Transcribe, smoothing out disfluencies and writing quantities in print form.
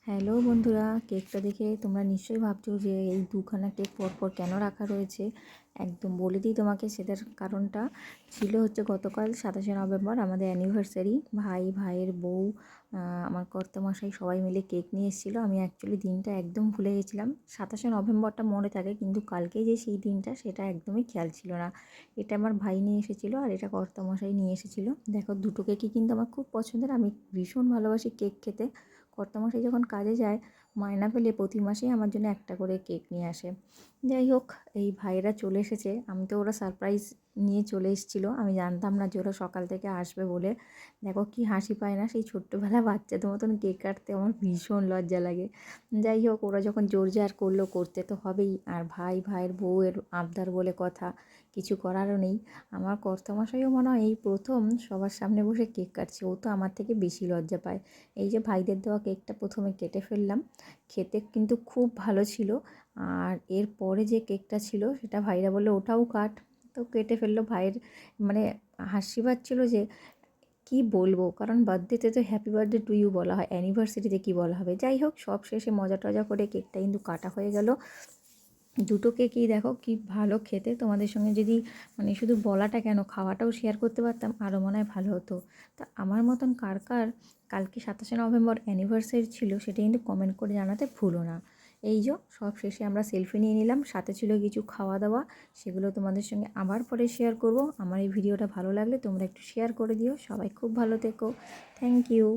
Hello বন্ধুরা, কেকটা দেখে তোমরা নিশ্চয়ই ভাবছো যে এই দুখানা কেক পরপর কেন রাখা রয়েছে। একদম বলে দিই তোমাকে, সেটার কারণটা ছিল হচ্ছে গতকাল 27শে নভেম্বর আমাদের অ্যানিভার্সারি। ভাইয়ের বউ, আমার কর্তামশাই সবাই মিলে কেক নিয়ে এসেছিলো। আমি অ্যাকচুয়ালি দিনটা একদম ভুলে গেছিলাম। 27শে নভেম্বরটা মনে থাকে, কিন্তু কালকে যে সেই দিনটা সেটা একদমই খেয়াল ছিল না। এটা আমার ভাই নিয়ে এসেছিলো আর এটা কর্তামশাই নিয়ে এসেছিলো। দেখো, দুটো কেকই কিন্তু আমার খুব পছন্দের। আমি ভীষণ ভালোবাসি কেক খেতে। কর্তামশাই যখন কাজে যায়, মায়না পেলে প্রতি মাসেই আমার জন্য একটা করে কেক নিয়ে আসে। যাই হোক, এই ভাইয়েরা চলে এসেছে। আমি তো ওরা সারপ্রাইজ নিয়ে চলে এসেছিলো, আমি জানতাম না যে ওরা সকাল থেকে আসবে বলে। দেখো কি হাসি পায় না, সেই ছোট্টোবেলা বাচ্চাদের মতন কেক কাটতে আমার ভীষণ লজ্জা লাগে। যাই হোক, ওরা যখন জোর জার করলো, করতে তো হবেই। আর ভাইয়ের বউয়ের আবদার বলে কথা, কিছু করারও নেই। আমার কর্তামশাইও মনে হয় এই প্রথম সবার সামনে বসে কেক কাটছে। ও তো আমার থেকে বেশি লজ্জা পায়। এই যে ভাইদের দেওয়া কেকটা প্রথমে কেটে ফেললাম, খেতে কিন্তু খুব ভালো ছিল। আর এর পরে যে কেকটা ছিল সেটা ভাইরা বললো ওটাও কাট, তো কেটে ফেললো। ভাইয়ের মানে হাসি পাচ্ছিলো যে কি বলবো, কারণ বার্থডেতে তো হ্যাপি বার্থডে টু ইউ বলা হয়, অ্যানিভার্সারিতে কি বলা হবে। যাই হোক, সব শেষে মজা টজা করে কেকটা কিন্তু কাটা হয়ে গেল। দুটো কেকই দেখো কি ভালো খেতে। তোমাদের সঙ্গে যদি মানে শুধু বলাটা কেন, খাওয়াটাও শেয়ার করতে পারতাম, আরও মনে হয় ভালো হতো। তা আমার মতন কার কার কালকে 27শে নভেম্বর অ্যানিভার্সারি ছিল সেটা কিন্তু কমেন্ট করে জানাতে ভুলো না। এই যে সব শেষে আমরা সেলফি নিয়ে নিলাম, সাথে ছিল কিছু খাওয়া দাওয়া, সেগুলো তোমাদের সঙ্গে আবার পরে শেয়ার করব। আমার এই ভিডিওটা ভালো লাগলে তোমরা একটু শেয়ার করে দিও। সবাই খুব ভালো থেকো। Thank you.